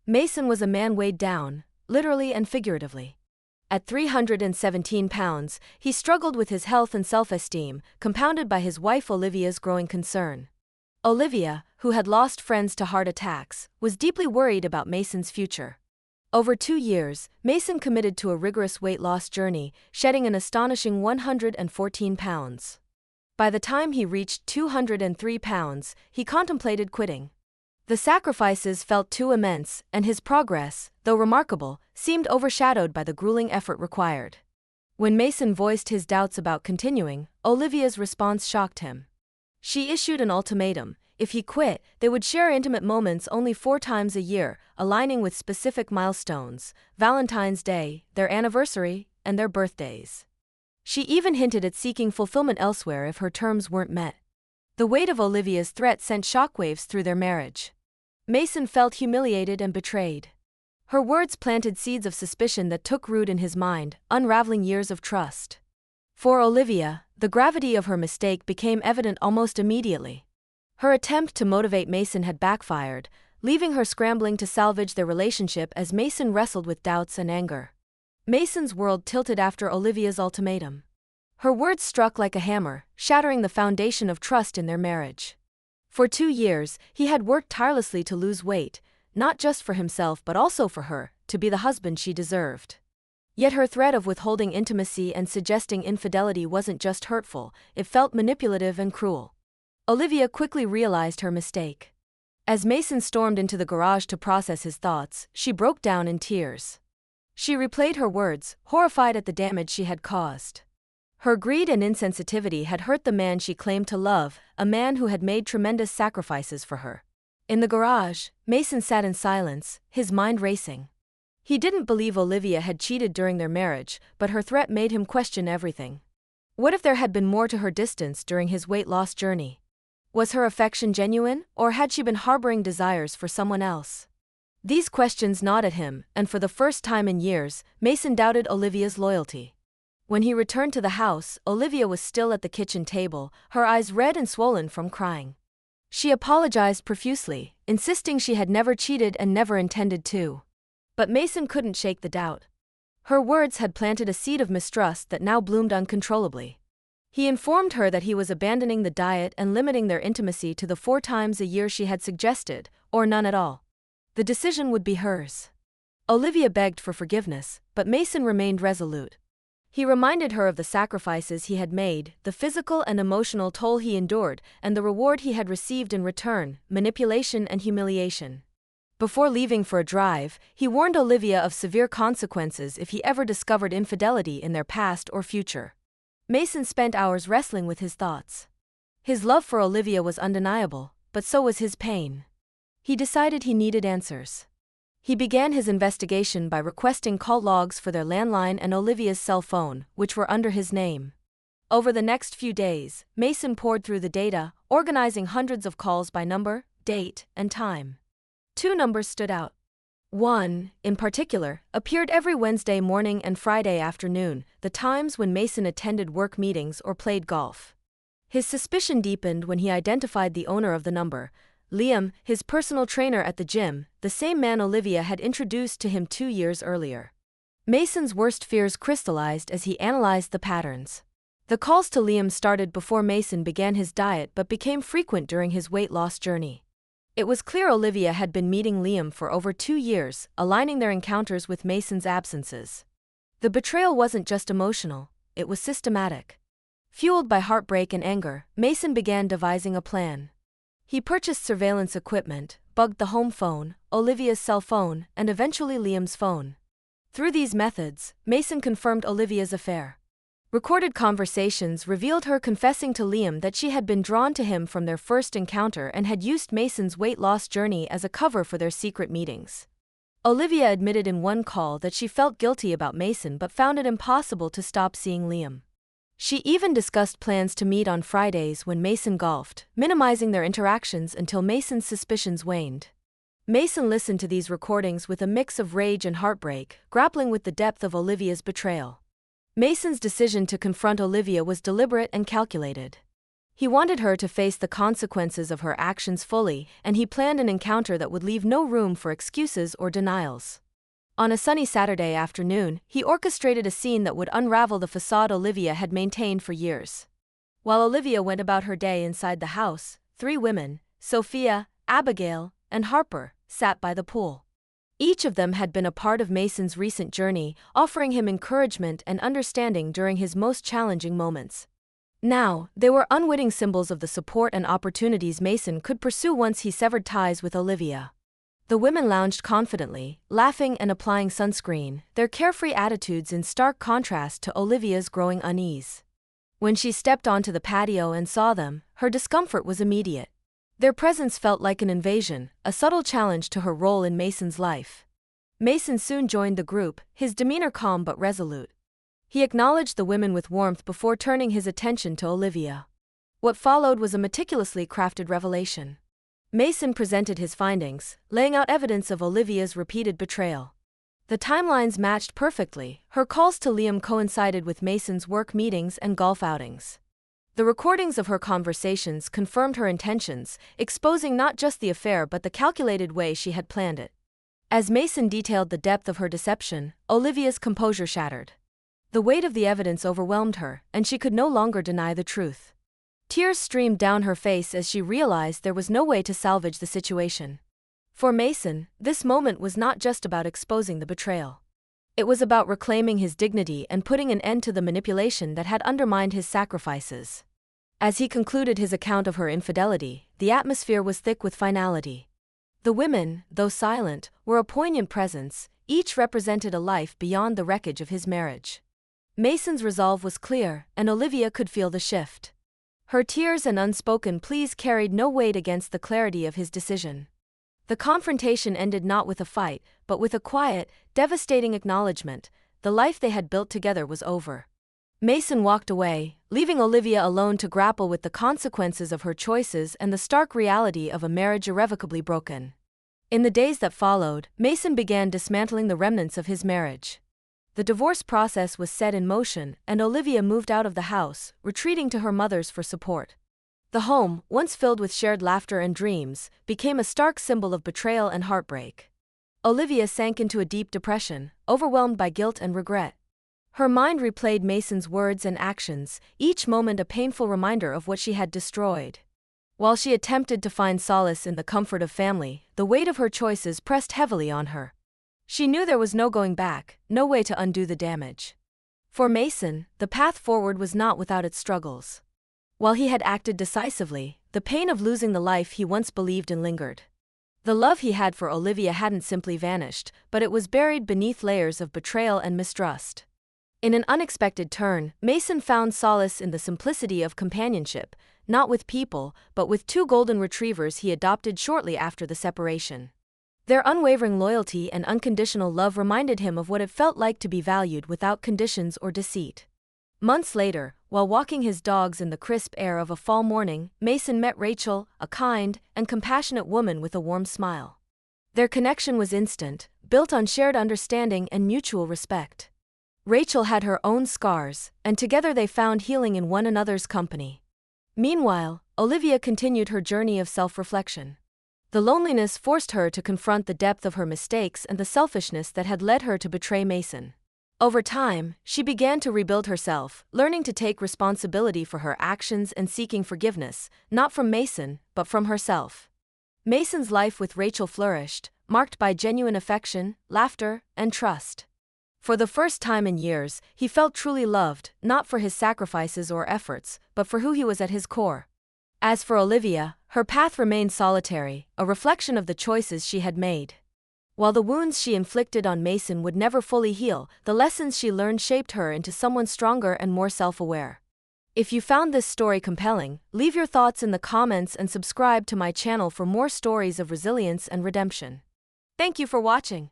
Mason was a man weighed down, literally and figuratively. At 317 pounds, he struggled with his health and self-esteem, compounded by his wife Olivia's growing concern. Olivia, who had lost friends to heart attacks, was deeply worried about Mason's future. Over 2 years, Mason committed to a rigorous weight loss journey, shedding an astonishing 114 pounds. By the time he reached 203 pounds, he contemplated quitting. The sacrifices felt too immense, and his progress, though remarkable, seemed overshadowed by the grueling effort required. When Mason voiced his doubts about continuing, Olivia's response shocked him. She issued an ultimatum: if he quit, they would share intimate moments only 4 times a year, aligning with specific milestones: Valentine's Day, their anniversary, and their birthdays. She even hinted at seeking fulfillment elsewhere if her terms weren't met. The weight of Olivia's threat sent shockwaves through their marriage. Mason felt humiliated and betrayed. Her words planted seeds of suspicion that took root in his mind, unraveling years of trust. For Olivia, the gravity of her mistake became evident almost immediately. Her attempt to motivate Mason had backfired, leaving her scrambling to salvage their relationship as Mason wrestled with doubts and anger. Mason's world tilted after Olivia's ultimatum. Her words struck like a hammer, shattering the foundation of trust in their marriage. For 2 years, he had worked tirelessly to lose weight, not just for himself but also for her, to be the husband she deserved. Yet her threat of withholding intimacy and suggesting infidelity wasn't just hurtful, it felt manipulative and cruel. Olivia quickly realized her mistake. As Mason stormed into the garage to process his thoughts, she broke down in tears. She replayed her words, horrified at the damage she had caused. Her greed and insensitivity had hurt the man she claimed to love, a man who had made tremendous sacrifices for her. In the garage, Mason sat in silence, his mind racing. He didn't believe Olivia had cheated during their marriage, but her threat made him question everything. What if there had been more to her distance during his weight loss journey? Was her affection genuine, or had she been harboring desires for someone else? These questions gnawed at him, and for the first time in years, Mason doubted Olivia's loyalty. When he returned to the house, Olivia was still at the kitchen table, her eyes red and swollen from crying. She apologized profusely, insisting she had never cheated and never intended to. But Mason couldn't shake the doubt. Her words had planted a seed of mistrust that now bloomed uncontrollably. He informed her that he was abandoning the diet and limiting their intimacy to the 4 times a year she had suggested, or none at all. The decision would be hers. Olivia begged for forgiveness, but Mason remained resolute. He reminded her of the sacrifices he had made, the physical and emotional toll he endured, and the reward he had received in return: manipulation and humiliation. Before leaving for a drive, he warned Olivia of severe consequences if he ever discovered infidelity in their past or future. Mason spent hours wrestling with his thoughts. His love for Olivia was undeniable, but so was his pain. He decided he needed answers. He began his investigation by requesting call logs for their landline and Olivia's cell phone, which were under his name. Over the next few days, Mason poured through the data, organizing hundreds of calls by number, date, and time. 2 numbers stood out. One, in particular, appeared every Wednesday morning and Friday afternoon, the times when Mason attended work meetings or played golf. His suspicion deepened when he identified the owner of the number: Liam, his personal trainer at the gym, the same man Olivia had introduced to him 2 years earlier. Mason's worst fears crystallized as he analyzed the patterns. The calls to Liam started before Mason began his diet but became frequent during his weight loss journey. It was clear Olivia had been meeting Liam for over 2 years, aligning their encounters with Mason's absences. The betrayal wasn't just emotional, it was systematic. Fueled by heartbreak and anger, Mason began devising a plan. He purchased surveillance equipment, bugged the home phone, Olivia's cell phone, and eventually Liam's phone. Through these methods, Mason confirmed Olivia's affair. Recorded conversations revealed her confessing to Liam that she had been drawn to him from their first encounter and had used Mason's weight loss journey as a cover for their secret meetings. Olivia admitted in one call that she felt guilty about Mason but found it impossible to stop seeing Liam. She even discussed plans to meet on Fridays when Mason golfed, minimizing their interactions until Mason's suspicions waned. Mason listened to these recordings with a mix of rage and heartbreak, grappling with the depth of Olivia's betrayal. Mason's decision to confront Olivia was deliberate and calculated. He wanted her to face the consequences of her actions fully, and he planned an encounter that would leave no room for excuses or denials. On a sunny Saturday afternoon, he orchestrated a scene that would unravel the facade Olivia had maintained for years. While Olivia went about her day inside the house, three women, Sophia, Abigail, and Harper, sat by the pool. Each of them had been a part of Mason's recent journey, offering him encouragement and understanding during his most challenging moments. Now, they were unwitting symbols of the support and opportunities Mason could pursue once he severed ties with Olivia. The women lounged confidently, laughing and applying sunscreen, their carefree attitudes in stark contrast to Olivia's growing unease. When she stepped onto the patio and saw them, her discomfort was immediate. Their presence felt like an invasion, a subtle challenge to her role in Mason's life. Mason soon joined the group, his demeanor calm but resolute. He acknowledged the women with warmth before turning his attention to Olivia. What followed was a meticulously crafted revelation. Mason presented his findings, laying out evidence of Olivia's repeated betrayal. The timelines matched perfectly. Her calls to Liam coincided with Mason's work meetings and golf outings. The recordings of her conversations confirmed her intentions, exposing not just the affair but the calculated way she had planned it. As Mason detailed the depth of her deception, Olivia's composure shattered. The weight of the evidence overwhelmed her, and she could no longer deny the truth. Tears streamed down her face as she realized there was no way to salvage the situation. For Mason, this moment was not just about exposing the betrayal. It was about reclaiming his dignity and putting an end to the manipulation that had undermined his sacrifices. As he concluded his account of her infidelity, the atmosphere was thick with finality. The women, though silent, were a poignant presence, each represented a life beyond the wreckage of his marriage. Mason's resolve was clear, and Olivia could feel the shift. Her tears and unspoken pleas carried no weight against the clarity of his decision. The confrontation ended not with a fight, but with a quiet, devastating acknowledgement: the life they had built together was over. Mason walked away, leaving Olivia alone to grapple with the consequences of her choices and the stark reality of a marriage irrevocably broken. In the days that followed, Mason began dismantling the remnants of his marriage. The divorce process was set in motion, and Olivia moved out of the house, retreating to her mother's for support. The home, once filled with shared laughter and dreams, became a stark symbol of betrayal and heartbreak. Olivia sank into a deep depression, overwhelmed by guilt and regret. Her mind replayed Mason's words and actions, each moment a painful reminder of what she had destroyed. While she attempted to find solace in the comfort of family, the weight of her choices pressed heavily on her. She knew there was no going back, no way to undo the damage. For Mason, the path forward was not without its struggles. While he had acted decisively, the pain of losing the life he once believed in lingered. The love he had for Olivia hadn't simply vanished, but it was buried beneath layers of betrayal and mistrust. In an unexpected turn, Mason found solace in the simplicity of companionship, not with people, but with two golden retrievers he adopted shortly after the separation. Their unwavering loyalty and unconditional love reminded him of what it felt like to be valued without conditions or deceit. Months later, while walking his dogs in the crisp air of a fall morning, Mason met Rachel, a kind and compassionate woman with a warm smile. Their connection was instant, built on shared understanding and mutual respect. Rachel had her own scars, and together they found healing in one another's company. Meanwhile, Olivia continued her journey of self-reflection. The loneliness forced her to confront the depth of her mistakes and the selfishness that had led her to betray Mason. Over time, she began to rebuild herself, learning to take responsibility for her actions and seeking forgiveness, not from Mason, but from herself. Mason's life with Rachel flourished, marked by genuine affection, laughter, and trust. For the first time in years, he felt truly loved, not for his sacrifices or efforts, but for who he was at his core. As for Olivia, her path remained solitary, a reflection of the choices she had made. While the wounds she inflicted on Mason would never fully heal, the lessons she learned shaped her into someone stronger and more self-aware. If you found this story compelling, leave your thoughts in the comments and subscribe to my channel for more stories of resilience and redemption. Thank you for watching.